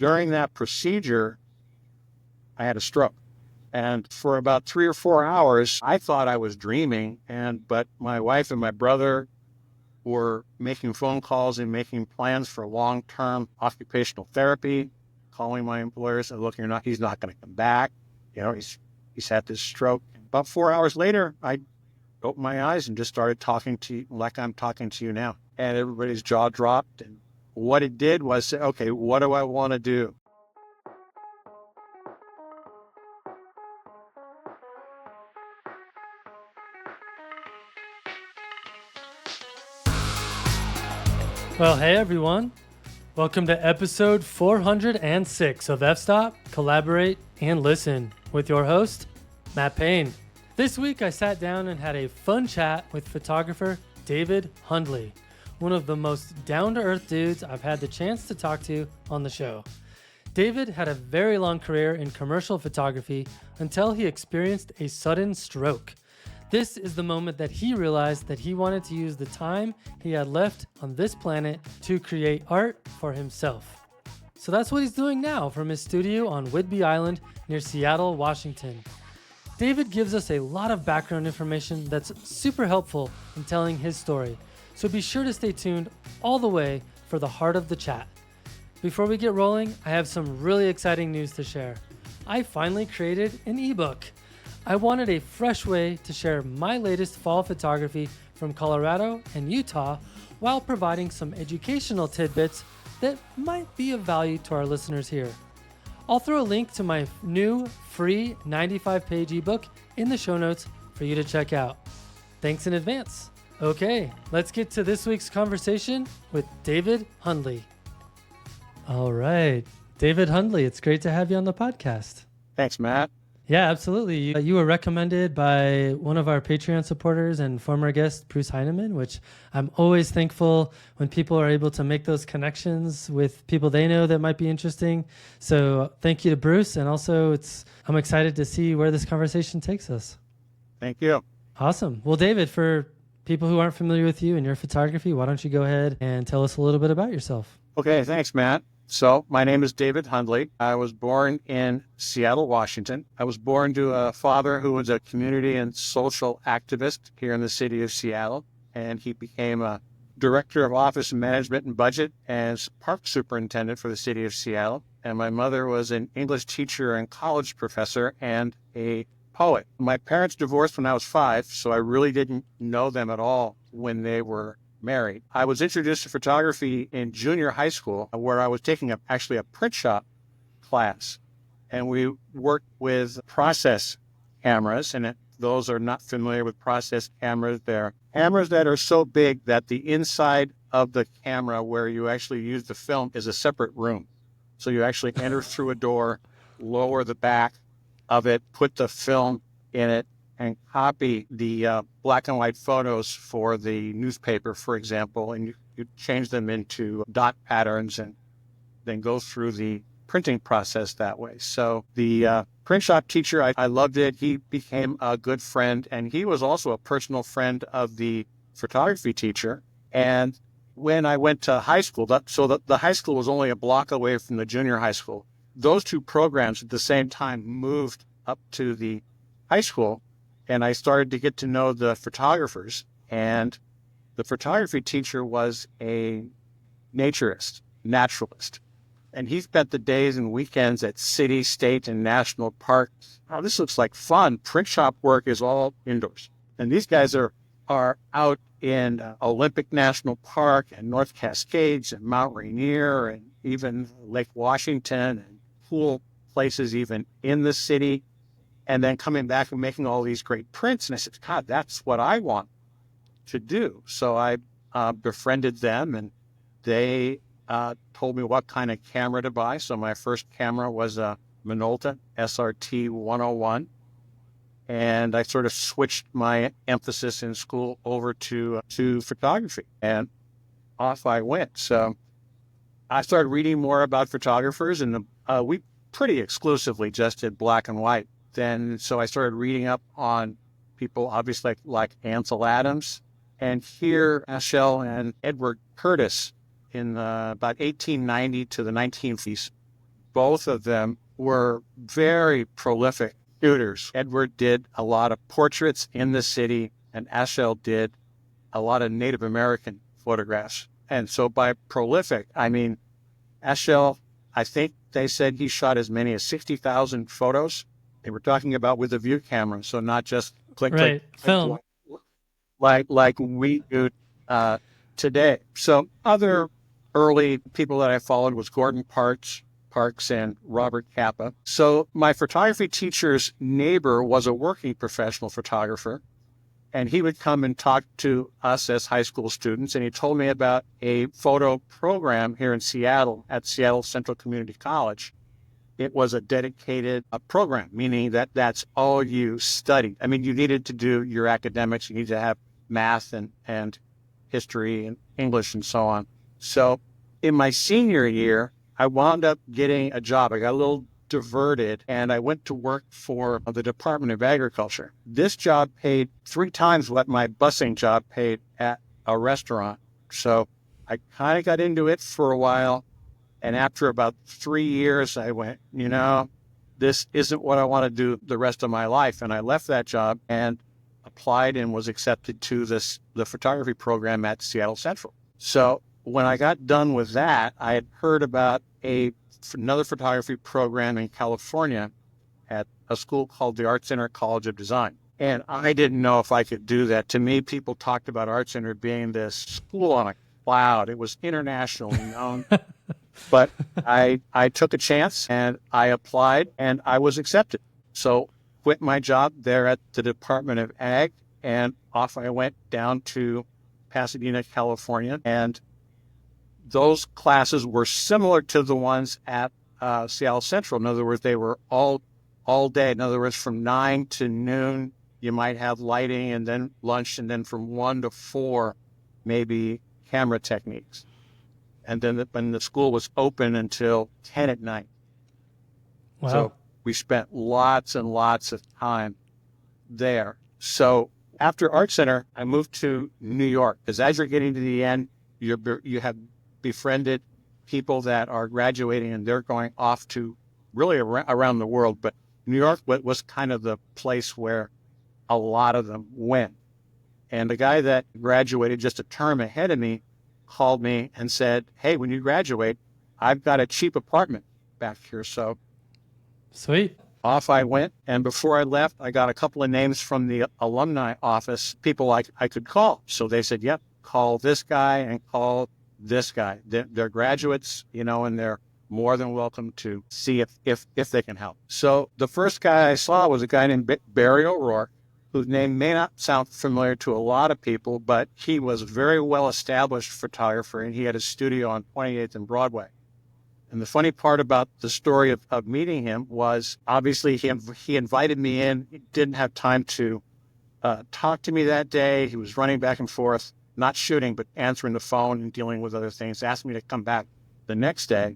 during that procedure, I had a stroke. And for about 3 or 4 hours, I thought I was dreaming. But my wife and my brother were making phone calls and making plans for long-term occupational therapy, calling my employers and looking, he's not going to come back. He's had this stroke. About 4 hours later, I opened my eyes and just started talking to you like I'm talking to you now. And everybody's jaw dropped. And what it did was say, okay, what do I want to do? Well, hey everyone. Welcome to episode 406 of F-Stop, Collaborate, and Listen with your host, Matt Payne. This week I sat down and had a fun chat with photographer David Hundley, one of the most down-to-earth dudes I've had the chance to talk to on the show. David had a very long career in commercial photography until he experienced a sudden stroke. This is the moment that he realized that he wanted to use the time he had left on this planet to create art for himself. So that's what he's doing now from his studio on Whidbey Island near Seattle, Washington. David gives us a lot of background information that's super helpful in telling his story, so be sure to stay tuned all the way for the heart of the chat. Before we get rolling, I have some really exciting news to share. I finally created an ebook. I wanted a fresh way to share my latest fall photography from Colorado and Utah while providing some educational tidbits that might be of value to our listeners here. I'll throw a link to my new free 95-page ebook in the show notes for you to check out. Thanks in advance. Okay, let's get to this week's conversation with David Hundley. All right, David Hundley, it's great to have you on the podcast. Thanks, Matt. Yeah, absolutely. You were recommended by one of our Patreon supporters and former guest, Bruce Heineman, which I'm always thankful when people are able to make those connections with people they know that might be interesting. So thank you to Bruce. And also I'm excited to see where this conversation takes us. Thank you. Awesome. Well, David, for people who aren't familiar with you and your photography, why don't you go ahead and tell us a little bit about yourself? Okay, thanks, Matt. So my name is David Hundley. I was born in Seattle, Washington. I was born to a father who was a community and social activist here in the city of Seattle, and he became a director of office management and budget as park superintendent for the city of Seattle. And my mother was an English teacher and college professor and a poet. My parents divorced when I was 5, so I really didn't know them at all when they were married. I was introduced to photography in junior high school, where I was taking actually a print shop class. And we worked with process cameras. And those are not familiar with process cameras. They're cameras that are so big that the inside of the camera where you actually use the film is a separate room. So you actually enter through a door, lower the back of it, put the film in it, and copy the black and white photos for the newspaper, for example, and you change them into dot patterns and then go through the printing process that way. So the print shop teacher, I loved it. He became a good friend, and he was also a personal friend of the photography teacher. And when I went to high school, the high school was only a block away from the junior high school. Those two programs at the same time moved up to the high school, and I started to get to know the photographers. And the photography teacher was a naturist, and he spent the days and weekends at city, state, and national parks. Oh, this looks like fun. Print shop work is all indoors. And these guys are out in Olympic National Park and North Cascades and Mount Rainier and even Lake Washington and cool places even in the city. And then coming back and making all these great prints. And I said, God, that's what I want to do. So I befriended them, and they told me what kind of camera to buy. So my first camera was a Minolta SRT 101. And I sort of switched my emphasis in school over to photography. And off I went. So I started reading more about photographers, and we pretty exclusively just did black and white. Then, so I started reading up on people, obviously like Ansel Adams, and here Ashell and Edward Curtis in about 1890 to the 1950s both of them were very prolific shooters. Edward did a lot of portraits in the city, and Ashel did a lot of Native American photographs. And so by prolific, I mean, Ashel, I think they said he shot as many as 60,000 photos. They were talking about with a view camera, so not just click, Right. click, Film. like we do today. So other early people that I followed was Gordon Parks and Robert Capa. So my photography teacher's neighbor was a working professional photographer, and he would come and talk to us as high school students, and he told me about a photo program here in Seattle at Seattle Central Community College. It was a dedicated program, meaning that that's all you studied. I mean, you needed to do your academics. You needed to have math and history and English and so on. So in my senior year, I wound up getting a job. I got a little diverted, and I went to work for the Department of Agriculture. This job paid 3 times what my busing job paid at a restaurant. So I kind of got into it for a while. And after about 3 years, I went, this isn't what I want to do the rest of my life. And I left that job and applied and was accepted to the photography program at Seattle Central. So when I got done with that, I had heard about another photography program in California at a school called the Art Center College of Design. And I didn't know if I could do that. To me, people talked about Art Center being this school on a cloud. It was internationally known. But I took a chance and I applied and I was accepted. So quit my job there at the Department of Ag, and off I went down to Pasadena, California. And those classes were similar to the ones at Seattle Central. In other words, they were all day. In other words, from 9 to noon, you might have lighting and then lunch, and then from 1 to 4, maybe camera techniques. And then when the school was open until 10 at night. Wow. So we spent lots and lots of time there. So after Art Center, I moved to New York, because as you're getting to the end, you have befriended people that are graduating and they're going off to really around the world. But New York was kind of the place where a lot of them went. And the guy that graduated just a term ahead of me called me and said, hey, when you graduate, I've got a cheap apartment back here. So Sweet. off I went. And before I left, I got a couple of names from the alumni office, people I could call. So they said, yep, call this guy and call this guy. They're graduates, and they're more than welcome to see if they can help. So the first guy I saw was a guy named Barry O'Rourke, whose name may not sound familiar to a lot of people, but he was a very well-established photographer, and he had a studio on 28th and Broadway. And the funny part about the story of meeting him was, obviously, he invited me in. He didn't have time to talk to me that day. He was running back and forth, not shooting, but answering the phone and dealing with other things, asked me to come back the next day.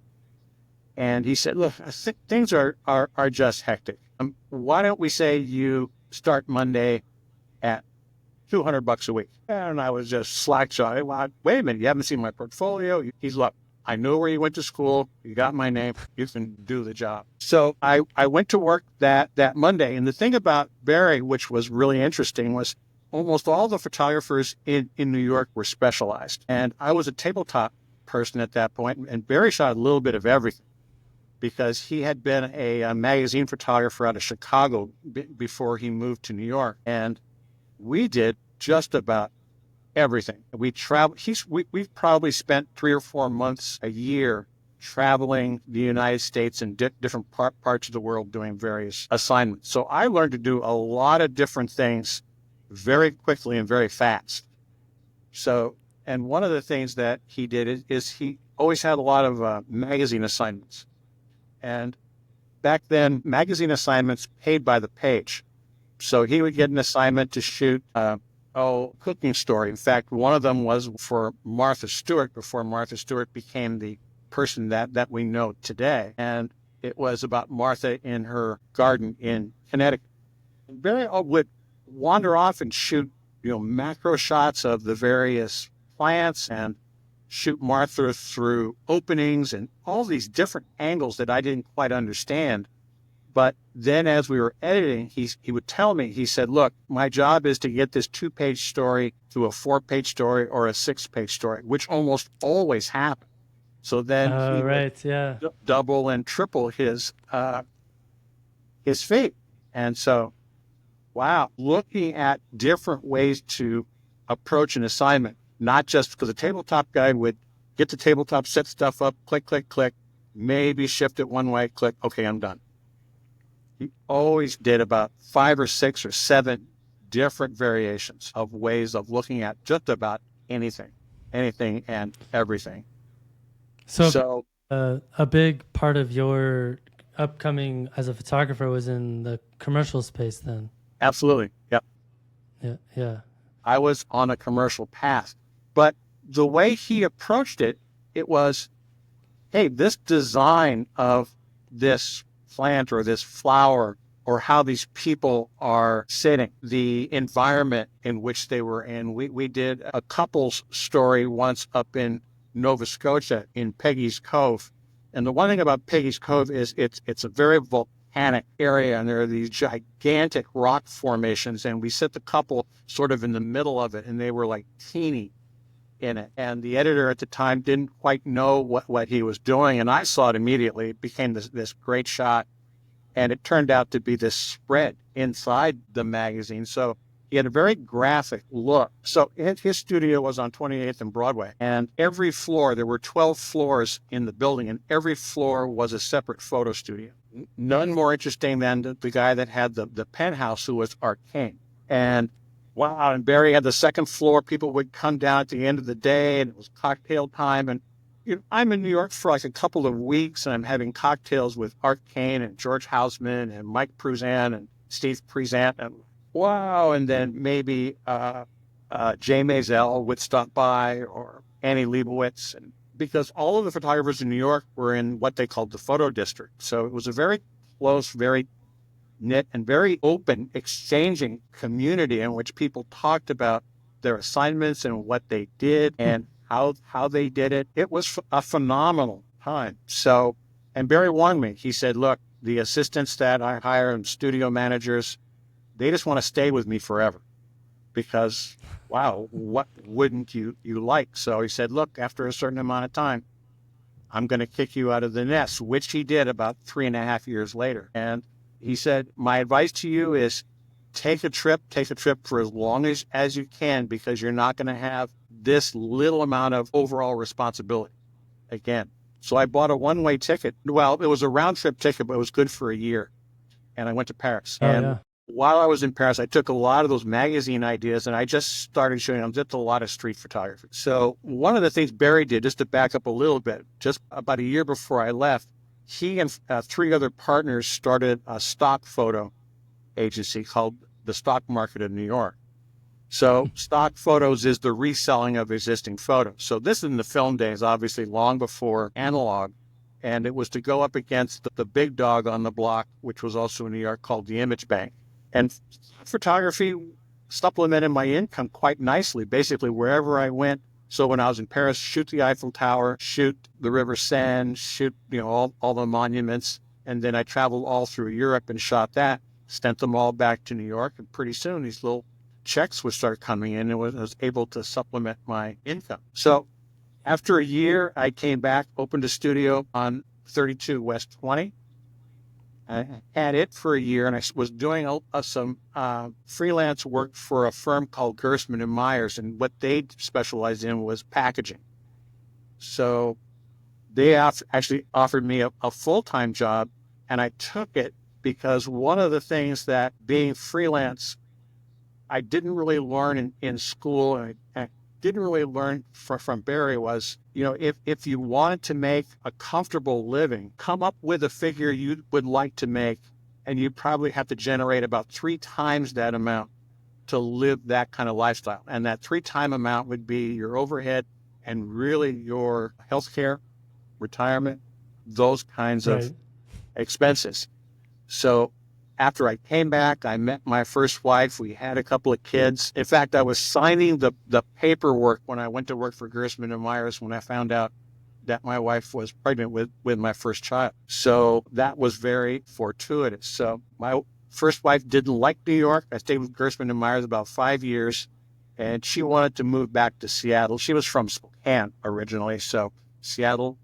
And he said, look, I think things are just hectic. Why don't we say you start Monday at $200 a week? And I was just slack-jawed. Well, wait a minute, you haven't seen my portfolio? He's, look, I know where you went to school. You got my name. You can do the job. So I went to work that Monday. And the thing about Barry, which was really interesting, was almost all the photographers in New York were specialized. And I was a tabletop person at that point. And Barry shot a little bit of everything, because he had been a magazine photographer out of Chicago before he moved to New York. And we did just about everything. We traveled. We've probably spent 3 or 4 months a year traveling the United States and different parts of the world doing various assignments. So I learned to do a lot of different things very quickly and very fast. So, and one of the things that he did is he always had a lot of magazine assignments. And back then, magazine assignments paid by the page. So he would get an assignment to shoot a cooking story. In fact, one of them was for Martha Stewart, before Martha Stewart became the person that we know today. And it was about Martha in her garden in Connecticut. And Barry would wander off and shoot, macro shots of the various plants and shoot Martha through openings and all these different angles that I didn't quite understand. But then as we were editing, he would tell me, he said, look, my job is to get this 2-page story to a 4-page story or a 6-page story, which almost always happened. So then he Right. would Yeah. double and triple his fee. And so, wow, looking at different ways to approach an assignment, not just because the tabletop guy would get the tabletop, set stuff up, click, click, click, maybe shift it one way, click, okay, I'm done. He always did about 5 or 6 or 7 different variations of ways of looking at just about anything and everything. So a big part of your upcoming as a photographer was in the commercial space then. Absolutely. Yep. Yeah. I was on a commercial path, but the way he approached it, it was, hey, this design of this plant or this flower or how these people are sitting, the environment in which they were in. We did a couple's story once up in Nova Scotia in Peggy's Cove. And the one thing about Peggy's Cove is it's a very volcanic area, and there are these gigantic rock formations, and we set the couple sort of in the middle of it, and they were like teeny in it. And the editor at the time didn't quite know what he was doing, and I saw it immediately. It became this great shot, and it turned out to be this spread inside the magazine. So he had a very graphic look. So his studio was on 28th and Broadway, and every floor, there were 12 floors in the building, and every floor was a separate photo studio. None more interesting than the guy that had the penthouse, who was Art Kane. And wow, and Barry had the second floor. People would come down at the end of the day, and it was cocktail time. And I'm in New York for like a couple of weeks, and I'm having cocktails with Art Kane and George Houseman and Mike Pruzan and Steve Pruzant. And wow, and then maybe Jay Maisel would stop by, or Annie Leibovitz. And because all of the photographers in New York were in what they called the photo district. So it was a very close, very knit and very open exchanging community in which people talked about their assignments and what they did and how they did it. It was a phenomenal time. So, and Barry warned me. He said, look, the assistants that I hire and studio managers, they just want to stay with me forever because, wow, what wouldn't you like? So he said, look, after a certain amount of time, I'm going to kick you out of the nest, which he did about 3.5 years later. And he said, my advice to you is take a trip for as long as you can, because you're not going to have this little amount of overall responsibility again. So I bought a one-way ticket. Well, it was a round-trip ticket, but it was good for a year. And I went to Paris. While I was in Paris, I took a lot of those magazine ideas and I just started shooting them. Did a lot of street photography. So one of the things Barry did, just to back up a little bit, just about a year before I left, he and 3 other partners started a stock photo agency called the Stock Market of New York. So stock photos is the reselling of existing photos. So this is in the film days, obviously long before analog. And it was to go up against the big dog on the block, which was also in New York, called the Image Bank. And photography supplemented my income quite nicely, basically wherever I went. So when I was in Paris, shoot the Eiffel Tower, shoot the River Seine, shoot all the monuments. And then I traveled all through Europe and shot that, sent them all back to New York. And pretty soon these little checks would start coming in, and I was able to supplement my income. So after a year, I came back, opened a studio on 32 West 20. I had it for a year, and I was doing some freelance work for a firm called Gersman and Myers, and what they specialized in was packaging. So they actually offered me a full-time job, and I took it because one of the things that being freelance, I didn't really learn in school, and I didn't really learn from Barry was, if you wanted to make a comfortable living, come up with a figure you would like to make, and you probably have to generate about 3 times that amount to live that kind of lifestyle. And that 3-time amount would be your overhead and really your healthcare, retirement, those kinds of expenses. So after I came back, I met my first wife. We had a couple of kids. In fact, I was signing the paperwork when I went to work for Gerstmann and Myers when I found out that my wife was pregnant with my first child. So that was very fortuitous. So my first wife didn't like New York. I stayed with Gerstmann and Myers about 5 years, and she wanted to move back to Seattle. She was from Spokane originally, so Seattle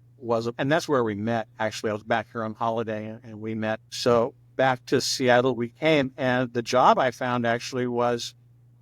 and that's where we met. Actually, I was back here on holiday, and we met. So back to Seattle we came, and the job I found actually was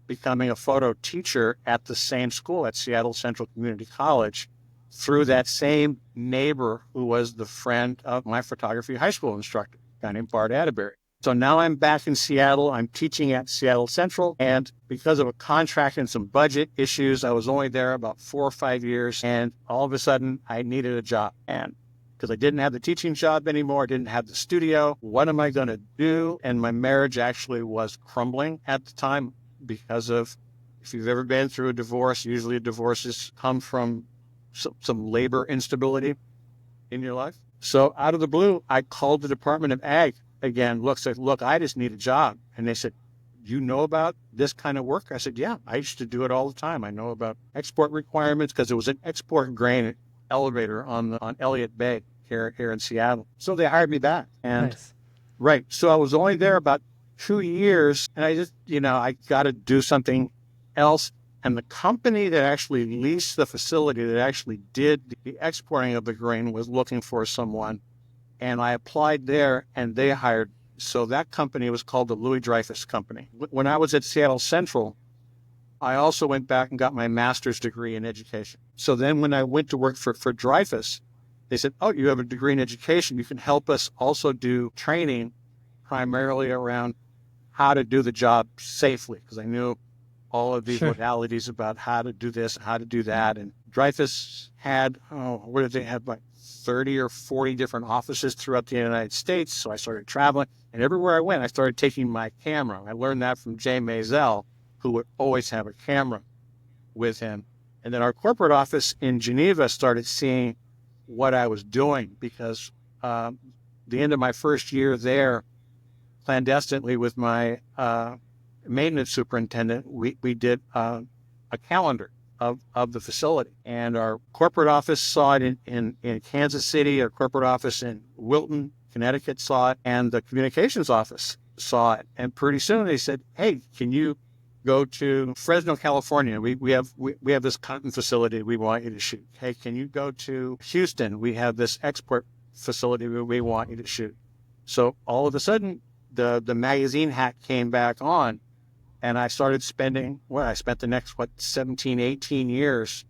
becoming a photo teacher at the same school at Seattle Central Community College through that same neighbor who was the friend of my photography high school instructor, a guy named Bart Atterbury. So now I'm back in Seattle. I'm teaching at Seattle Central, and because of a contract and some budget issues, I was only there about 4 or 5 years, and all of a sudden I needed a job. And because I didn't have the teaching job anymore, I didn't have the studio, what am I going to do? And my marriage actually was crumbling at the time because of, if you've ever been through a divorce, usually divorces come from some labor instability in your life. So out of the blue, I called the Department of Ag again. Look, I just need a job. And they said, you know about this kind of work? I said, yeah, I used to do it all the time. I know about export requirements because it was an export grain elevator on Elliott Bay here in Seattle. So they hired me back. And Nice. right. So I was only there about 2 years, and I just, I got to do something else. And the company that actually leased the facility that actually did the exporting of the grain was looking for someone. And I applied there, and they hired. So that company was called the Louis Dreyfus Company. When I was at Seattle Central, I also went back and got my master's degree in education. So then when I went to work for Dreyfus, they said, oh, you have a degree in education. You can help us also do training primarily around how to do the job safely, because I knew all of these Sure. modalities about how to do this, how to do that. And Dreyfus had, what did they have, like 30 or 40 different offices throughout the United States. So I started traveling, and everywhere I went, I started taking my camera. I learned that from Jay Maisel, who would always have a camera with him. And then our corporate office in Geneva started seeing what I was doing, because the end of my first year there, clandestinely with my maintenance superintendent, we did a calendar of the facility. And our corporate office saw it in Kansas City, our corporate office in Wilton, Connecticut saw it, and the communications office saw it. And pretty soon they said, hey, can you go to Fresno, California? We have this cotton facility we want you to shoot. Hey, can you go to Houston? We have this export facility we want you to shoot. So all of a sudden, the magazine hat came back on, and I started spending, I spent the next, 17, 18 years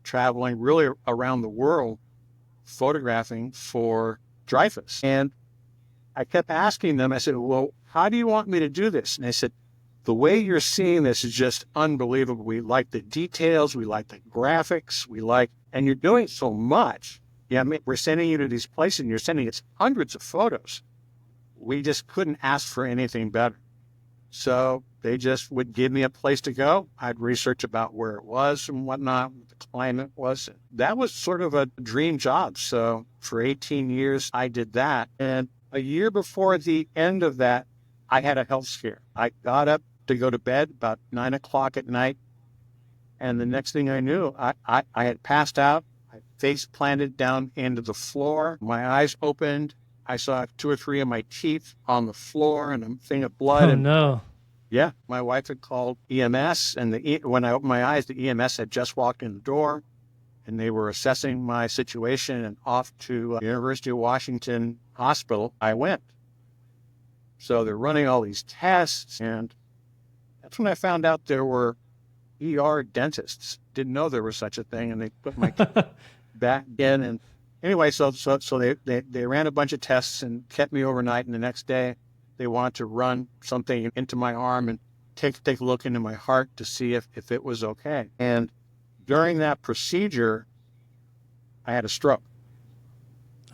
traveling really around the world photographing for Dreyfus. And I kept asking them, I said, well, how do you want me to do this? And they said, the way you're seeing this is just unbelievable. We like the details. We like the graphics. And you're doing so much. Yeah, I mean, we're sending you to these places, and you're sending us hundreds of photos. We just couldn't ask for anything better. So they just would give me a place to go. I'd research about where it was and whatnot, what the climate was. That was sort of a dream job. So for 18 years, I did that. And a year before the end of that, I had a health scare. I got up to go to bed about 9 o'clock at night. And the next thing I knew, I had passed out. I face planted down into the floor. My eyes opened. I saw 2 or 3 of my teeth on the floor and a thing of blood. Oh, no. Yeah, my wife had called EMS, and when I opened my eyes, the EMS had just walked in the door, and they were assessing my situation, and off to University of Washington Hospital I went. So they're running all these tests, and that's when I found out there were ER dentists. Didn't know there was such a thing, and they put my back in. And anyway, so they ran a bunch of tests and kept me overnight, and the next day they wanted to run something into my arm and take a look into my heart to see if it was okay. And during that procedure, I had a stroke.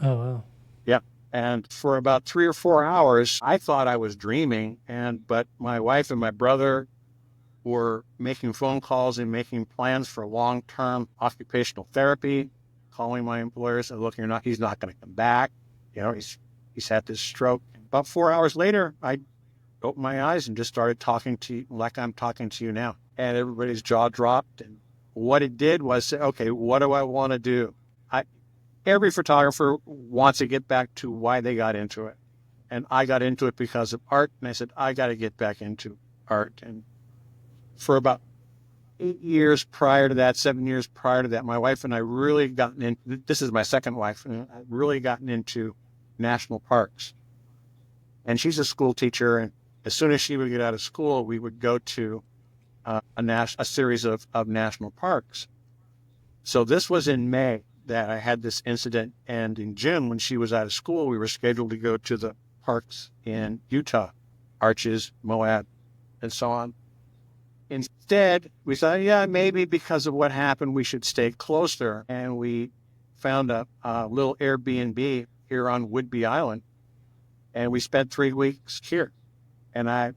Oh, wow. Yeah. And for about 3 or 4 hours, I thought I was dreaming. But my wife and my brother were making phone calls and making plans for long-term occupational therapy, calling my employers and looking, he's not going to come back. He's He's had this stroke. About 4 hours later, I opened my eyes and just started talking to you like I'm talking to you now. And everybody's jaw dropped. And what it did was say, okay, what do I want to do? Every photographer wants to get back to why they got into it. And I got into it because of art. And I said, I got to get back into art. And for about 8 years prior to that, 7 years prior to that, my wife and I really gotten in. This is my second wife, and I've really gotten into national parks. And she's a school teacher, and as soon as she would get out of school, we would go to a series of national parks. So this was in May that I had this incident, and in June, when she was out of school, we were scheduled to go to the parks in Utah, Arches, Moab, and so on. Instead, we thought, yeah, maybe because of what happened, we should stay closer. And we found a little Airbnb here on Whidbey Island. And we spent 3 weeks here. And I'd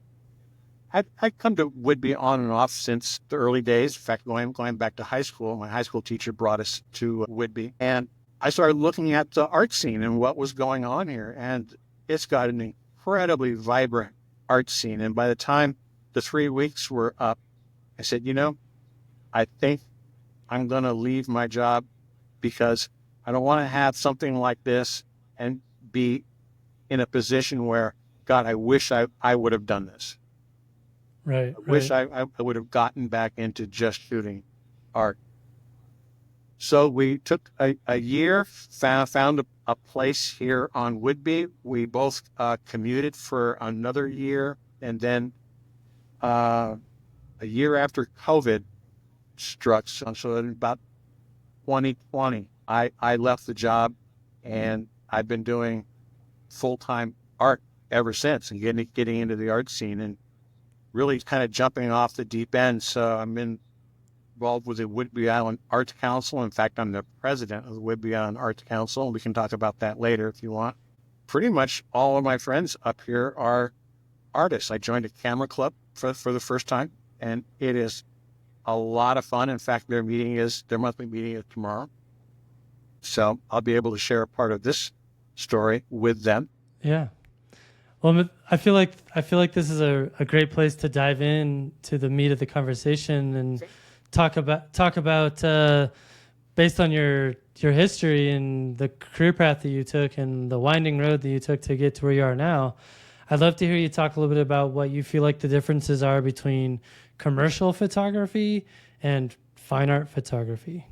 come to Whidbey on and off since the early days. In fact, going back to high school, my high school teacher brought us to Whidbey. And I started looking at the art scene and what was going on here. And it's got an incredibly vibrant art scene. And by the time the 3 weeks were up, I said, I think I'm going to leave my job because I don't want to have something like this and be in a position where, God, I wish I would have done this. Right. I wish I would have gotten back into just shooting art. So we took a year, found a place here on Whidbey. We both commuted for another year, and then a year after COVID struck, so in about 2020, I left the job, and I've been doing full-time art ever since, and getting into the art scene and really kind of jumping off the deep end. So I'm involved with the Whidbey Island Arts Council. In fact, I'm the president of the Whidbey Island Arts Council, and we can talk about that later if you want. Pretty much all of my friends up here are artists. I joined a camera club for the first time, and it is a lot of fun. In fact, their monthly meeting is tomorrow. So I'll be able to share a part of this story with them. Yeah. Well, I feel like this is a great place to dive in to the meat of the conversation and talk about based on your history and the career path that you took and the winding road that you took to get to where you are now. I'd love to hear you talk a little bit about what you feel like the differences are between commercial photography and fine art photography.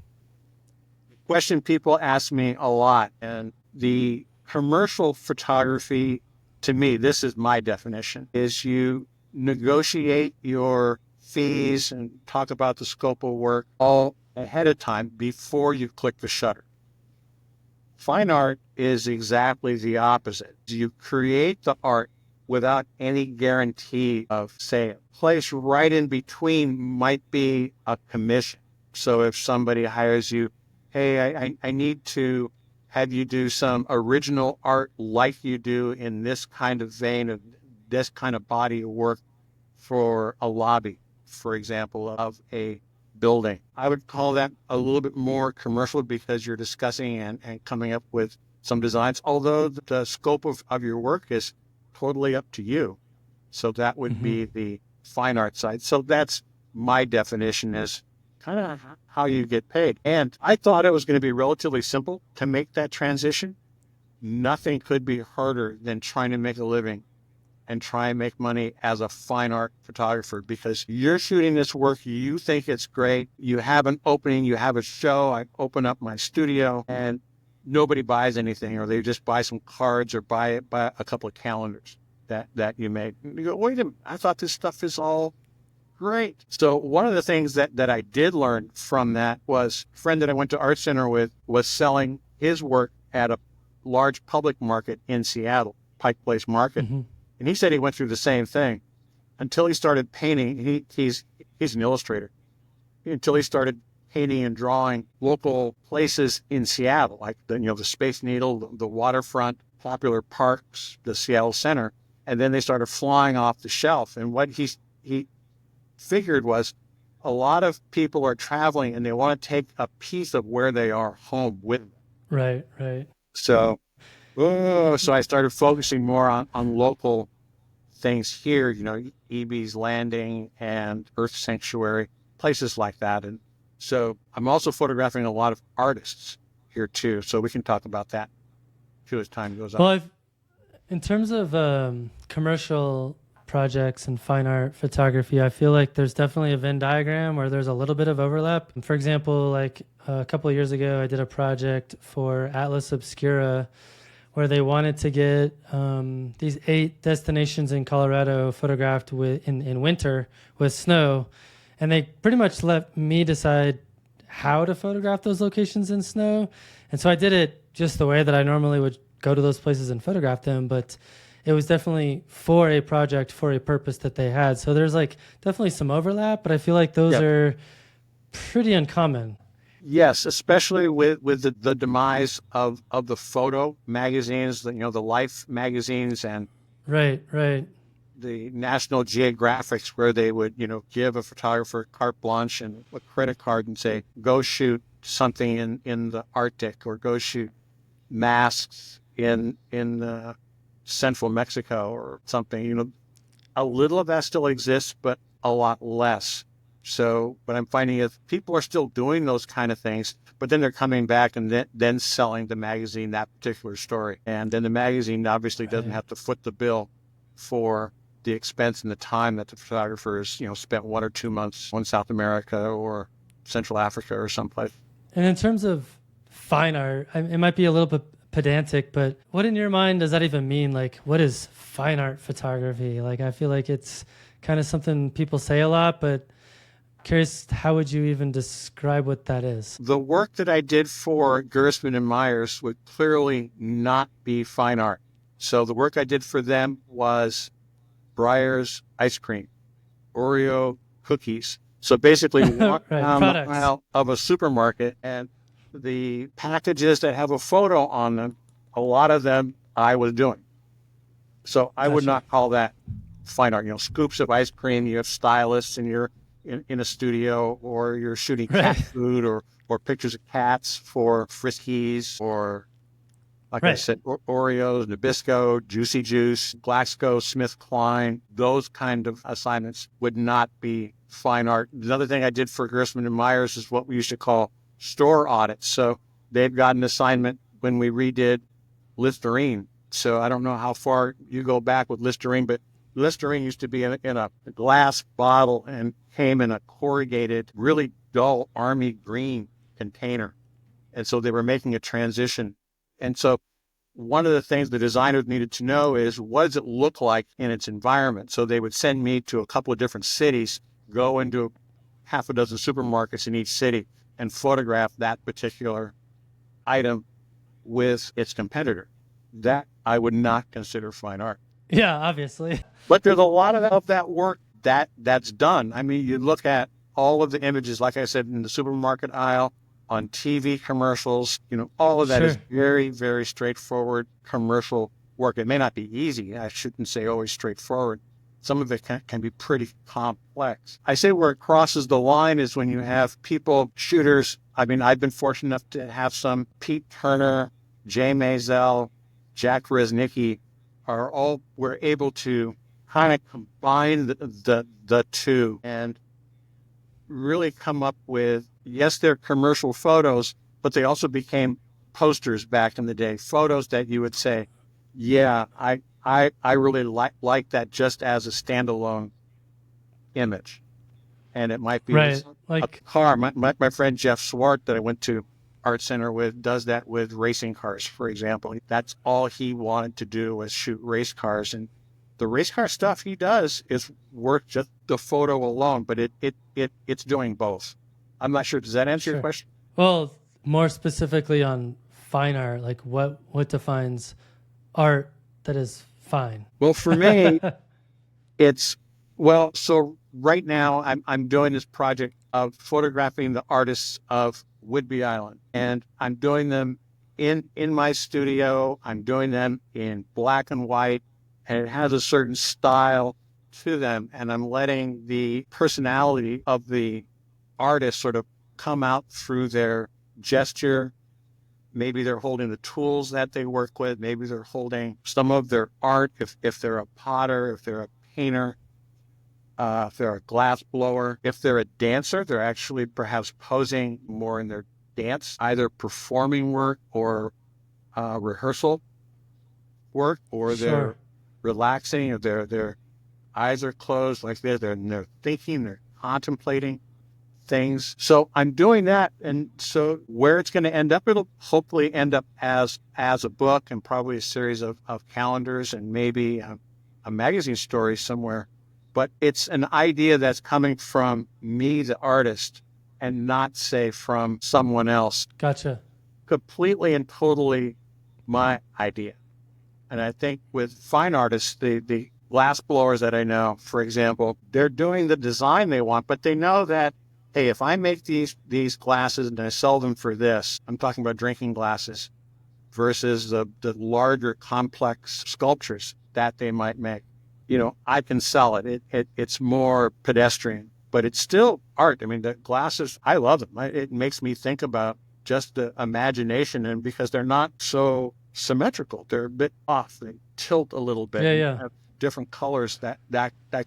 Question people ask me a lot, and the commercial photography, to me, this is my definition, is you negotiate your fees and talk about the scope of work all ahead of time before you click the shutter. Fine art is exactly the opposite. You create the art without any guarantee of sale. Place right in between might be a commission. So if somebody hires you, hey, I need to have you do some original art like you do in this kind of vein of this kind of body of work for a lobby, for example, of a building. I would call that a little bit more commercial because you're discussing and coming up with some designs, although the scope of your work is totally up to you. So that would be the fine art side. So that's my definition is kind of how you get paid. And I thought it was going to be relatively simple to make that transition. Nothing could be harder than trying to make a living and try and make money as a fine art photographer because you're shooting this work, you think it's great, you have an opening, you have a show, I open up my studio and nobody buys anything, or they just buy some cards or buy a couple of calendars that you made. And you go, wait a minute, I thought this stuff is all great. So one of the things that I did learn from that was a friend that I went to Art Center with was selling his work at a large public market in Seattle, Pike Place Market. And he said he went through the same thing until he started painting. He's an illustrator. Until he started painting and drawing local places in Seattle, like the Space Needle, the waterfront, popular parks, the Seattle Center, and then they started flying off the shelf. And what he figured was a lot of people are traveling and they want to take a piece of where they are home with them. Right. So oh, so I started focusing more on local things here, EB's Landing and Earth Sanctuary, places like that. And so I'm also photographing a lot of artists here too. So we can talk about that too as time goes on. Well, in terms of commercial projects and fine art photography, I feel like there's definitely a Venn diagram where there's a little bit of overlap. For example, like a couple of years ago, I did a project for Atlas Obscura where they wanted to get these 8 destinations in Colorado photographed in winter with snow. And they pretty much let me decide how to photograph those locations in snow. And so I did it just the way that I normally would go to those places and photograph them. But it was definitely for a project, for a purpose that they had. So there's like definitely some overlap, but I feel like those are pretty uncommon. Yes, especially with the demise of the photo magazines, the Life magazines and Right. the National Geographics, where they would, give a photographer carte blanche and a credit card and say, go shoot something in the Arctic or go shoot masks in central Mexico or something. A little of that still exists, but a lot less. So what I'm finding is people are still doing those kind of things, but then they're coming back and then selling the magazine that particular story. And then the magazine obviously doesn't have to foot the bill for the expense and the time that the photographers, spent 1 or 2 months in South America or Central Africa or someplace. And in terms of fine art, it might be a little bit pedantic, but what in your mind does that even mean? Like, what is fine art photography? Like, I feel like it's kind of something people say a lot, but curious, how would you even describe what that is? The work that I did for Gerstmann and Myers would clearly not be fine art. So the work I did for them was Breyer's ice cream, Oreo cookies. So basically walk down the aisle of a supermarket and the packages that have a photo on them, a lot of them I was doing. So I would not call that fine art. Scoops of ice cream, you have stylists and you're in a studio, or you're shooting cat food or pictures of cats for Friskies, or like I said, Oreos, Nabisco, Juicy Juice, GlaxoSmithKline. Those kind of assignments would not be fine art. Another thing I did for Gerstmann and Myers is what we used to call store audits. So they've got an assignment when we redid Listerine. So I don't know how far you go back with Listerine, but Listerine used to be in a glass bottle and came in a corrugated, really dull army green container. And so they were making a transition. And so one of the things the designers needed to know is, what does it look like in its environment? So they would send me to a couple of different cities, go into half a dozen supermarkets in each city and photograph that particular item with its competitor. That I would not consider fine art. Yeah, obviously. But there's a lot of that work that's done. I mean, you look at all of the images, like I said, in the supermarket aisle, on TV commercials, all of that is very, very straightforward commercial work. It may not be easy. I shouldn't say always straightforward. Some of it can be pretty complex. I say where it crosses the line is when you have shooters. I mean, I've been fortunate enough to have some Pete Turner, Jay Maisel, Jack Reznicki were able to kind of combine the two and really come up with, yes, they're commercial photos, but they also became posters back in the day, photos that you would say, yeah, I really like that just as a standalone image. And it might be like a car. My friend Jeff Swart that I went to Art Center with does that with racing cars, for example. That's all he wanted to do was shoot race cars. And the race car stuff he does is worth just the photo alone, but it's doing both. I'm not sure. Does that answer your question? Well, more specifically on fine art, like what defines art that is fine? Well, for me, so right now I'm doing this project of photographing the artists of Whidbey Island, and I'm doing them in my studio. I'm doing them in black and white, and it has a certain style to them, and I'm letting the personality of the artist sort of come out through their gesture, Maybe they're holding the tools that they work with. Maybe they're holding some of their art. If they're a potter, if they're a painter, if they're a glass blower, if they're a dancer, they're actually perhaps posing more in their dance, either performing work or rehearsal work, or they're Sure. relaxing, or their eyes are closed like this. They're thinking, they're contemplating things. So I'm doing that. And so where it's going to end up, it'll hopefully end up as a book and probably a series of calendars and maybe a magazine story somewhere. But it's an idea that's coming from me, the artist, and not, say, from someone else. Gotcha. Completely and totally my idea. And I think with fine artists, the glass blowers that I know, for example, they're doing the design they want, but they know that, hey, if I make these glasses and I sell them for this, I'm talking about drinking glasses versus the larger complex sculptures that they might make. I can sell it. It's more pedestrian, but it's still art. I mean, the glasses, I love them. It makes me think about just the imagination, and because they're not so symmetrical, they're a bit off. They tilt a little bit. Yeah, and yeah. have different colors that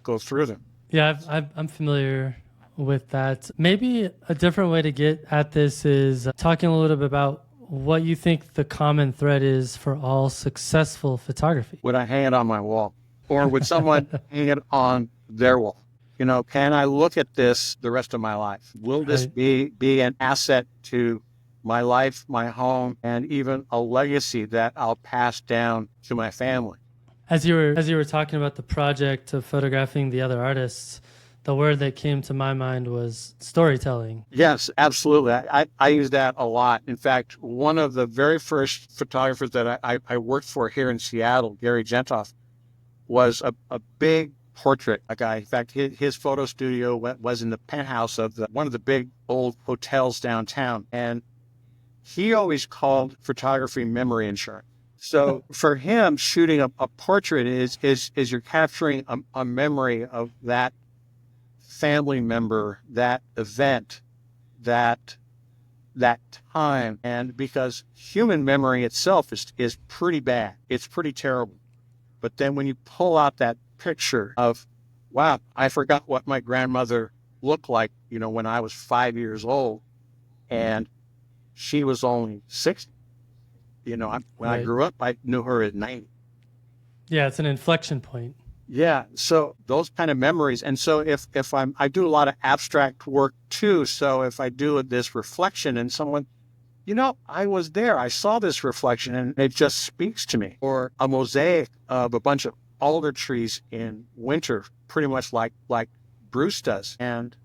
go through them. Yeah, I'm familiar with that. Maybe a different way to get at this is talking a little bit about what you think the common thread is for all successful photography. Would I hang it on my wall? Or would someone hang it on their wall? Can I look at this the rest of my life? Will this be an asset to my life, my home, and even a legacy that I'll pass down to my family? As you were talking about the project of photographing the other artists, the word that came to my mind was storytelling. Yes, absolutely. I use that a lot. In fact, one of the very first photographers that I worked for here in Seattle, Gary Gentoff, was a big portrait guy. In fact, his photo studio was in the penthouse of one of the big old hotels downtown. And he always called photography memory insurance. So for him, shooting a portrait is you're capturing a memory of that family member, that event, that time. And because human memory itself is pretty bad, it's pretty terrible. But then when you pull out that picture of, wow, I forgot what my grandmother looked like, when I was 5 years old, and she was only 60. When I grew up, I knew her at 90. Yeah, it's an inflection point. Yeah, so those kind of memories. And so if I do a lot of abstract work too. So if I do this reflection and someone, I was there, I saw this reflection and it just speaks to me. Or a mosaic of a bunch of alder trees in winter, pretty much like Bruce does. And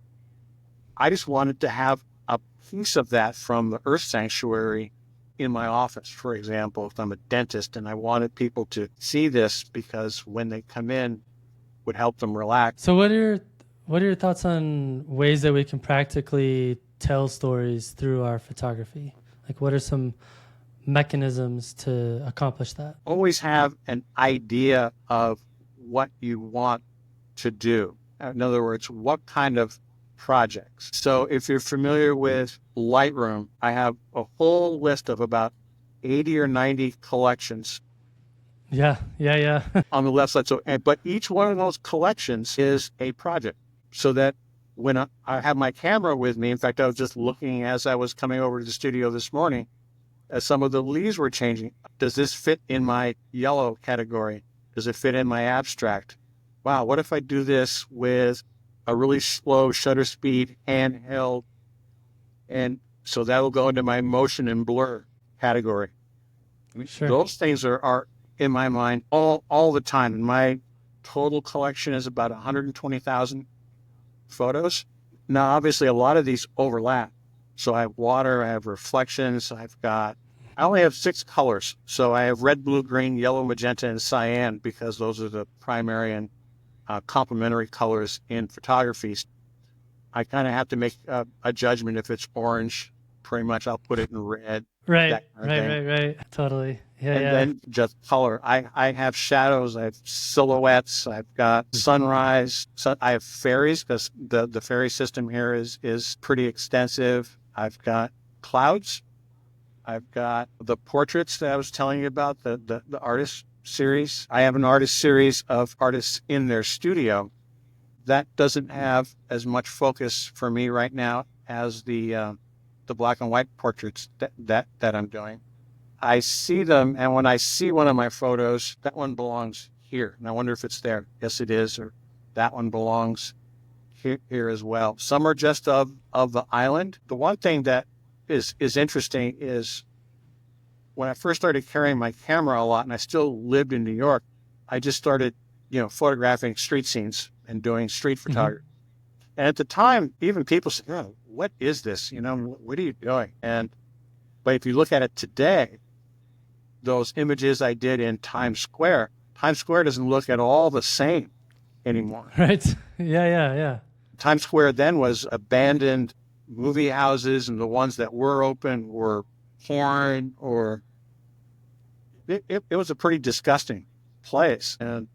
I just wanted to have a piece of that from the Earth Sanctuary in my office, for example, if I'm a dentist and I wanted people to see this because when they come in, would help them relax. So what are your thoughts on ways that we can practically tell stories through our photography? Like, what are some mechanisms to accomplish that? Always have an idea of what you want to do. In other words, what kind of projects. So if you're familiar with Lightroom, I have a whole list of about 80 or 90 collections. Yeah. On the left side. So, but each one of those collections is a project. So that when I have my camera with me, in fact, I was just looking as I was coming over to the studio this morning, as some of the leaves were changing. Does this fit in my yellow category? Does it fit in my abstract? Wow, what if I do this with a really slow shutter speed handheld? And so that will go into my motion and blur category. Sure. Those things are in my mind all the time. And my total collection is about 120,000 photos. Now, obviously, a lot of these overlap. So I have water, I have reflections, I only have 6 colors. So I have red, blue, green, yellow, magenta, and cyan, because those are the primary and complementary colors in photography. I kind of have to make a judgment. If it's orange, pretty much I'll put it in red. Right. Totally. Yeah. And then just color. I have shadows, I have silhouettes, I've got sunrise. I have fairies, because the fairy system here is pretty extensive. I've got clouds. I've got the portraits that I was telling you about, the artist series. I have an artist series of artists in their studio. That doesn't have as much focus for me right now as the black and white portraits that I'm doing. I see them, and when I see one of my photos, that one belongs here. And I wonder if it's there. Yes, it is. Or that one belongs here as well. Some are just of the island. The one thing that is interesting is when I first started carrying my camera a lot, and I still lived in New York, I just started, photographing street scenes and doing street photography. And at the time, even people said, "Oh, what is this? What are you doing?" But if you look at it today, those images I did in Times Square doesn't look at all the same anymore. Right. Yeah. Times Square then was abandoned movie houses, and the ones that were open were porn, or it was a pretty disgusting place. And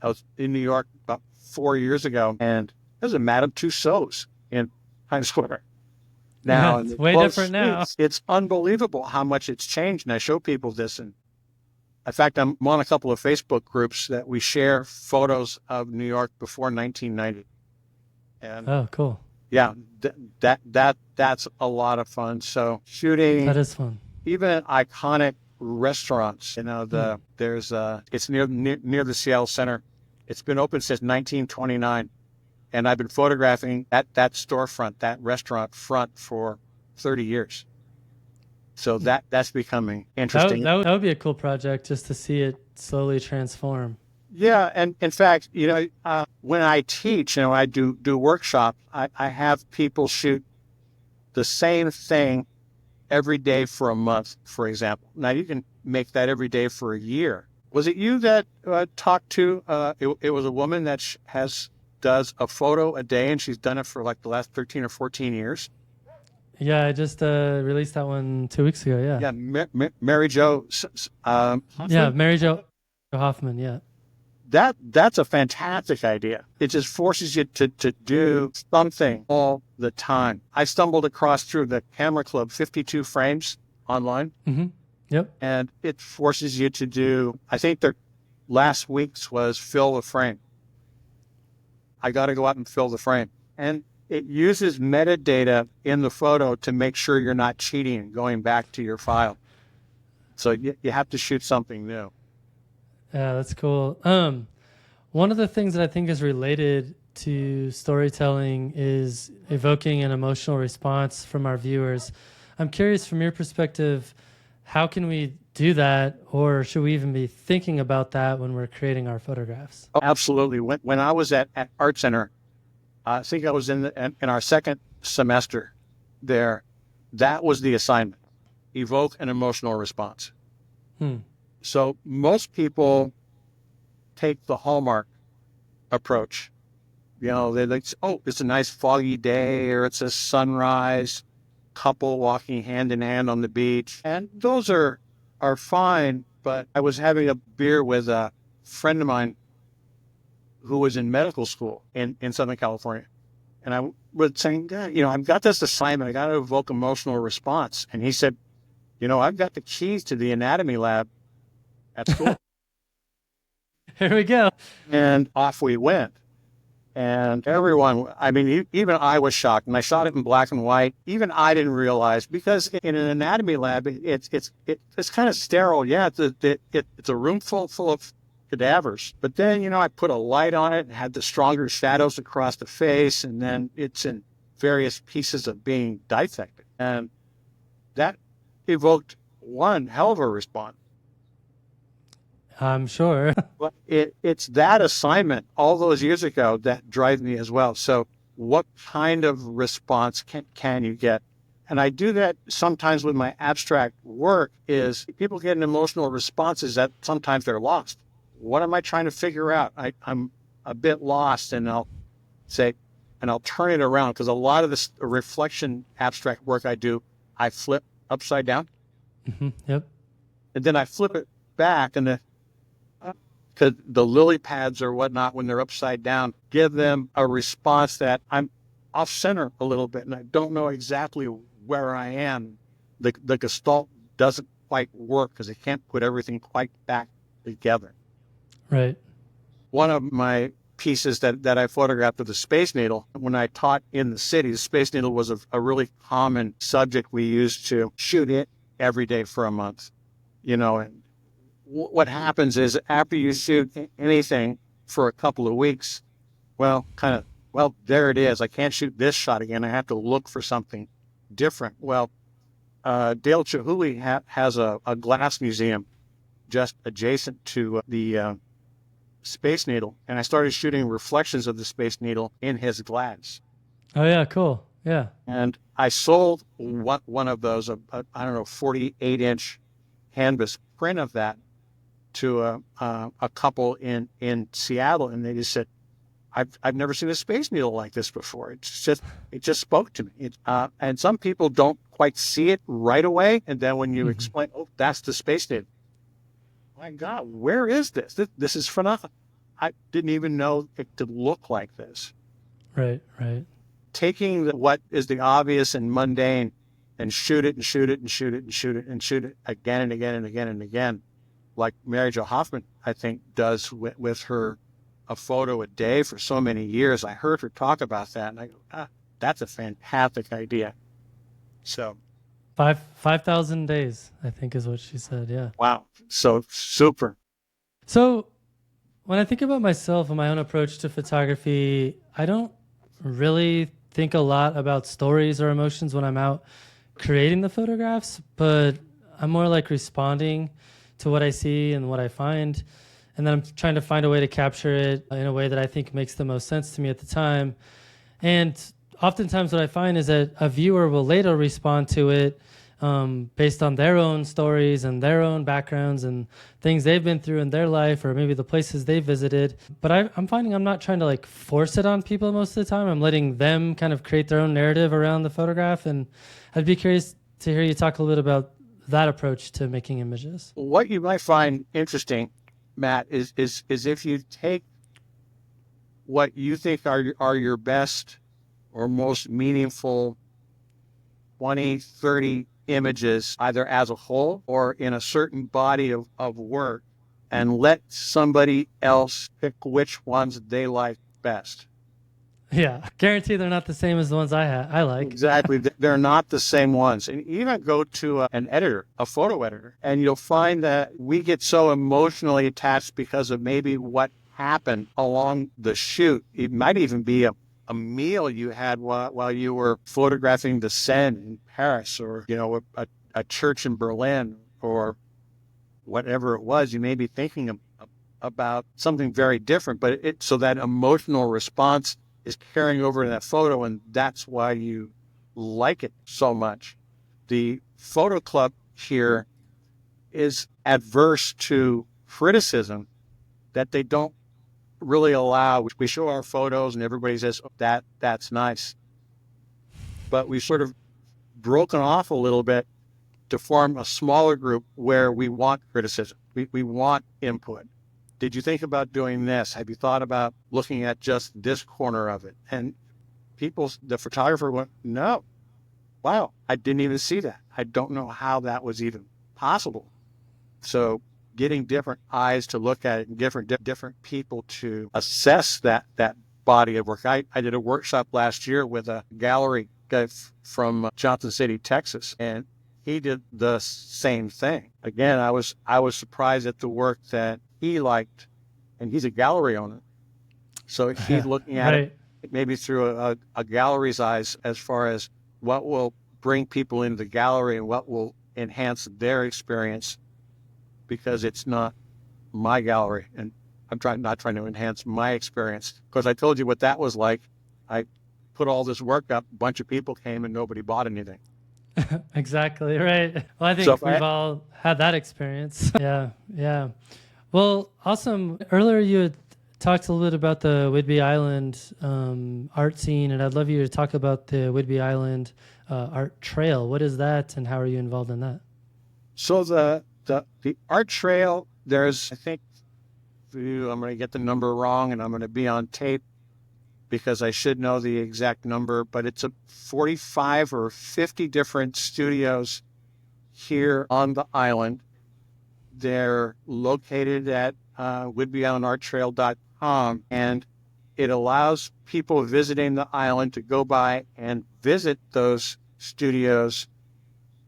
I was in New York about 4 years ago, and there's a Madame Tussauds in Times Square. Now, it's way different now. It's unbelievable how much it's changed. And I show people this. And in fact, I'm on a couple of Facebook groups that we share photos of New York before 1990. And oh, cool. Yeah, that's a lot of fun. So shooting, that is fun. Even iconic restaurants. There's it's near the Seattle Center. It's been open since 1929. And I've been photographing that storefront, that restaurant front, for 30 years. So that's becoming interesting. That would be a cool project, just to see it slowly transform. Yeah, and in fact, when I teach, I do workshops, I have people shoot the same thing every day for a month, for example. Now, you can make that every day for a year. Was it you that talked to, it was a woman that does a photo a day, and she's done it for like the last 13 or 14 years. Yeah, I just released that one 2 weeks ago. Yeah. Yeah, Mary Jo. Hoffman? Yeah, Mary Jo Hoffman. Yeah. That's a fantastic idea. It just forces you to do something all the time. I stumbled across through the Camera Club 52 frames online. Mm-hmm. Yep. And it forces you to do, I think their last week's was fill the frame. I got to go out and fill the frame. And it uses metadata in the photo to make sure you're not cheating and going back to your file. So you have to shoot something new. Yeah, that's cool. One of the things that I think is related to storytelling is evoking an emotional response from our viewers. I'm curious, from your perspective, how can we do that, or should we even be thinking about that when we're creating our photographs? Oh, absolutely. When I was at Art Center, I think I was in our second semester there, that was the assignment: evoke an emotional response. So most people take the Hallmark approach. They like, oh, it's a nice foggy day, or it's a sunrise, couple walking hand in hand on the beach. And those are fine, but I was having a beer with a friend of mine who was in medical school in Southern California. And I was saying, I've got this assignment. I got to evoke emotional response. And he said, I've got the keys to the anatomy lab at school. Here we go. And off we went. And everyone, even I was shocked. And I shot it in black and white. Even I didn't realize, because in an anatomy lab, it's kind of sterile. Yeah, it's a room full of cadavers. But then, I put a light on it and had the stronger shadows across the face. And then it's in various pieces of being dissected. And that evoked one hell of a response. I'm sure. But it's that assignment all those years ago that drives me as well. So what kind of response can you get? And I do that sometimes with my abstract work. Is people get emotional responses that sometimes they're lost. What am I trying to figure out? I'm a bit lost, and I'll say, and I'll turn it around, because a lot of this reflection abstract work I do, I flip upside down. Mm-hmm. Yep. And then I flip it back, and because the lily pads or whatnot, when they're upside down, give them a response that I'm off center a little bit, and I don't know exactly where I am. The Gestalt doesn't quite work because they can't put everything quite back together. Right. One of my pieces that I photographed of the Space Needle, when I taught in the city, the Space Needle was a really common subject we used to shoot it every day for a month. And what happens is after you shoot anything for a couple of weeks, well, there it is. I can't shoot this shot again. I have to look for something different. Well, Dale Chihuly has a glass museum just adjacent to the Space Needle, and I started shooting reflections of the Space Needle in his glass. Oh yeah, cool. Yeah. And I sold one of those, I don't know, 48-inch canvas print of that to a couple in Seattle, and they just said, I've never seen a Space Needle like this before. It just spoke to me. And some people don't quite see it right away, and then when you explain, oh, that's the Space Needle. My God, where is this? This is phenomenal. I didn't even know it could look like this. Right, right. Taking what is the obvious and mundane and shoot it and shoot it and shoot it and shoot it and shoot it again and again and again and again, like Mary Jo Hoffman, I think, does with her a photo a day for so many years. I heard her talk about that, and I go, that's a fantastic idea. So 5,000 days, I think is what she said. Yeah. Wow. So super. So when I think about myself and my own approach to photography, I don't really think a lot about stories or emotions when I'm out creating the photographs, but I'm more like responding to what I see and what I find. And then I'm trying to find a way to capture it in a way that I think makes the most sense to me at the time. And oftentimes what I find is that a viewer will later respond to it based on their own stories and their own backgrounds and things they've been through in their life, or maybe the places they visited. But I'm finding I'm not trying to like force it on people most of the time. I'm letting them kind of create their own narrative around the photograph. And I'd be curious to hear you talk a little bit about that approach to making images. What you might find interesting, Matt, is if you take what you think are your best or most meaningful 20, 30 images, either as a whole or in a certain body of work, and let somebody else pick which ones they like best. Yeah, guarantee they're not the same as the ones I like. Exactly. They're not the same ones. And even go to an editor, a photo editor, and you'll find that we get so emotionally attached because of maybe what happened along the shoot. It might even be a meal you had while you were photographing the Seine in Paris, or a church in Berlin, or whatever it was. You may be thinking about something very different, but so that emotional response is carrying over in that photo, and that's why you like it so much. The photo club here is adverse to criticism that they don't really allow. We show our photos and everybody says, oh, that's nice. But we've sort of broken off a little bit to form a smaller group where we want criticism. We want input. Did you think about doing this? Have you thought about looking at just this corner of it? And the photographer went, no. Wow, I didn't even see that. I don't know how that was even possible. So getting different eyes to look at it and different people to assess that body of work. I did a workshop last year with a gallery guy from Johnson City, Texas, and he did the same thing. Again, I was surprised at the work that he liked, and he's a gallery owner. So he's looking at it maybe through a gallery's eyes as far as what will bring people into the gallery and what will enhance their experience, because it's not my gallery, and I'm not trying to enhance my experience. Because I told you what that was like. I put all this work up, a bunch of people came, and nobody bought anything. Exactly, right. Well, I think we've all had that experience. Yeah. Well, awesome. Earlier you had talked a little bit about the Whidbey Island art scene, and I'd love you to talk about the Whidbey Island art trail. What is that, and how are you involved in that? So the art trail, there's, I think, I'm going to get the number wrong and I'm going to be on tape because I should know the exact number, but it's 45 or 50 different studios here on the island. They're located at whidbeyislandarttrail.com, and it allows people visiting the island to go by and visit those studios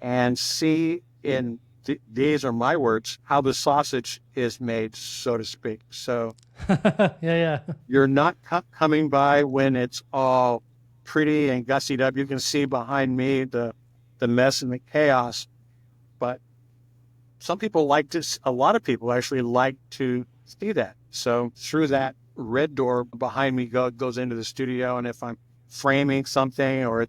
and see these are my words, how the sausage is made, so to speak. So yeah. you're not coming by when it's all pretty and gussied up. You can see behind me the mess and the chaos, but a lot of people actually like to see that. So through that red door behind me goes into the studio, and if I'm framing something or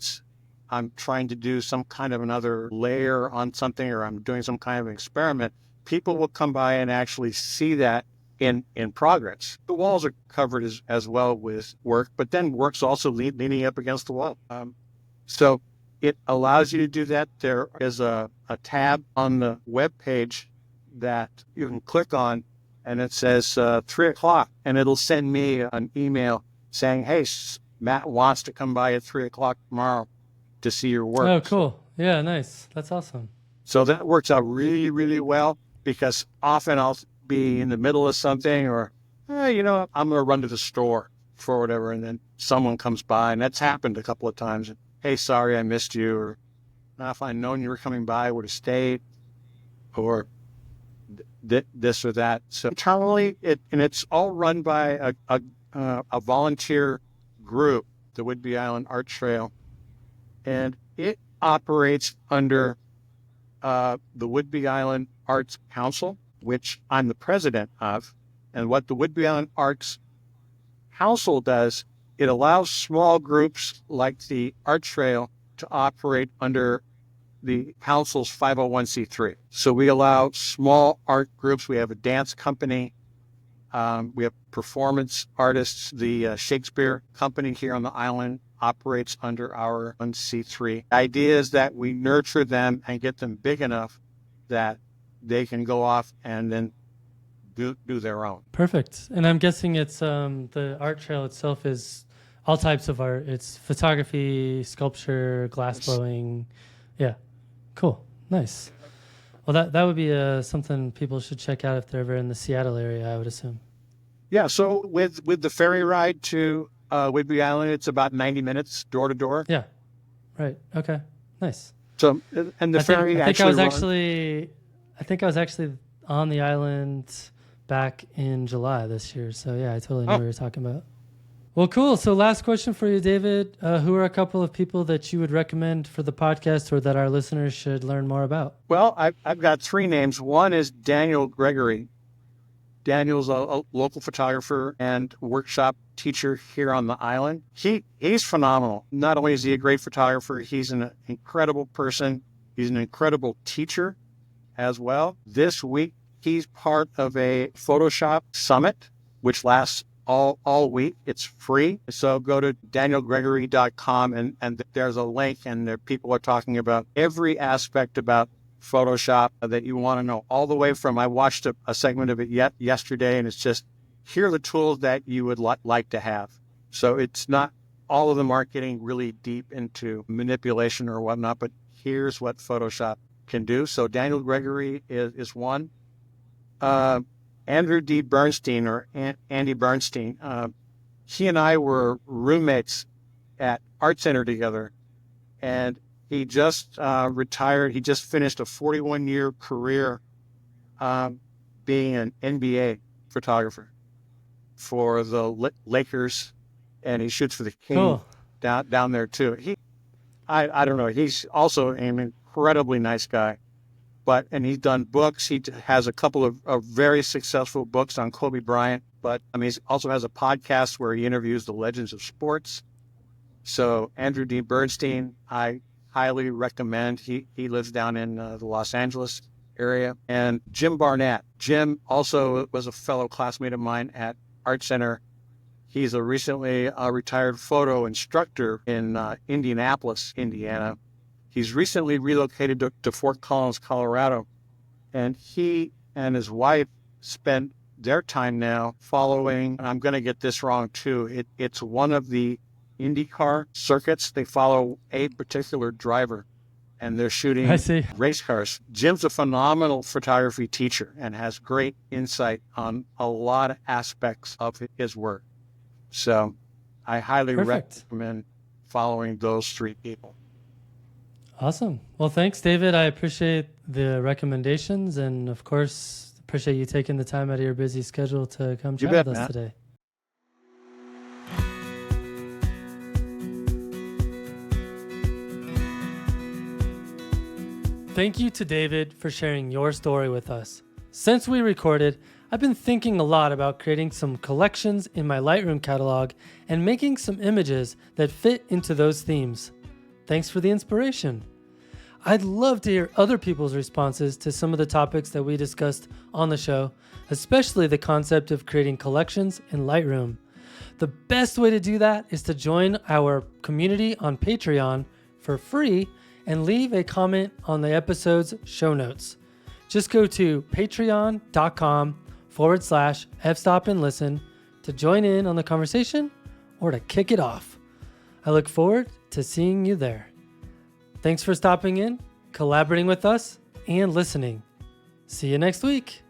I'm trying to do some kind of another layer on something, or I'm doing some kind of experiment, people will come by and actually see that in progress. The walls are covered as well with work, but then work's also leaning up against the wall. So it allows you to do that. There is a tab on the web page that you can click on, and it says 3 o'clock, and it'll send me an email saying, hey, Matt wants to come by at 3 o'clock tomorrow to see your work. Oh, cool. Yeah, nice. That's awesome. So that works out really, really well, because often I'll be in the middle of something, or, I'm going to run to the store for whatever, and then someone comes by, and that's happened a couple of times. And, hey, sorry, I missed you, or if I'd known you were coming by, I would have stayed, or this or that. So internally, it's all run by a volunteer group, the Whidbey Island Arts Trail, and it operates under the Whidbey Island Arts Council, which I'm the president of. And what the Whidbey Island Arts Council does, it allows small groups like the Art Trail to operate under the council's 501c3. So we allow small art groups. We have a dance company. We have performance artists. The Shakespeare Company here on the island operates under our 1C3. The idea is that we nurture them and get them big enough that they can go off and then do their own. Perfect. And I'm guessing it's the art trail itself is all types of art. It's photography, sculpture, glass blowing. Yeah. Cool. Nice. Well, that would be something people should check out if they're ever in the Seattle area, I would assume. Yeah. So with the ferry ride to Whidbey Island, it's about 90 minutes door to door. Yeah. Right. Okay. Nice. So, and the ferry I think I was actually on the island back in July this year. So yeah, I totally know what you're talking about. Well, cool. So last question for you, David. Who are a couple of people that you would recommend for the podcast or that our listeners should learn more about? Well, I've got 3 names. One is Daniel Gregory. Daniel's a local photographer and workshop teacher here on the island. He's phenomenal. Not only is he a great photographer, he's an incredible person. He's an incredible teacher as well. This week, he's part of a Photoshop summit, which lasts all week. It's free. So go to danielgregory.com and there's a link, and there people are talking about every aspect about Photoshop that you want to know, all the way from, I watched a segment of it yesterday, and it's just, here are the tools that you would like to have. So it's not, all of them aren't getting really deep into manipulation or whatnot, but here's what Photoshop can do. So Daniel Gregory is one. Andrew D. Bernstein, or Andy Bernstein, he and I were roommates at Art Center together, and he just retired. He just finished a 41-year career being an NBA photographer for the Lakers, and he shoots for the King down there too. I don't know. He's also an incredibly nice guy. And he's done books. He has a couple of very successful books on Kobe Bryant. But he also has a podcast where he interviews the legends of sports. So Andrew D. Bernstein, I highly recommend. He lives down in the Los Angeles area. And Jim Barnett. Jim also was a fellow classmate of mine at Art Center. He's a recently retired photo instructor in Indianapolis, Indiana. He's recently relocated to Fort Collins, Colorado, and he and his wife spent their time now following, and I'm going to get this wrong too, it's one of the IndyCar circuits. They follow a particular driver, and they're shooting I see. race cars. Jim's a phenomenal photography teacher and has great insight on a lot of aspects of his work. So I highly Perfect. recommend following those three people. Awesome. Well, thanks, David. I appreciate the recommendations, and of course, appreciate you taking the time out of your busy schedule to come chat bet, with us Matt. today. Thank you to David for sharing your story with us. Since we recorded, I've been thinking a lot about creating some collections in my Lightroom catalog and making some images that fit into those themes. Thanks for the inspiration. I'd love to hear other people's responses to some of the topics that we discussed on the show, especially the concept of creating collections in Lightroom. The best way to do that is to join our community on Patreon for free and leave a comment on the episode's show notes. Just go to patreon.com/fstopandlisten to join in on the conversation or to kick it off. I look forward to seeing you there. Thanks for stopping in, collaborating with us, and listening. See you next week.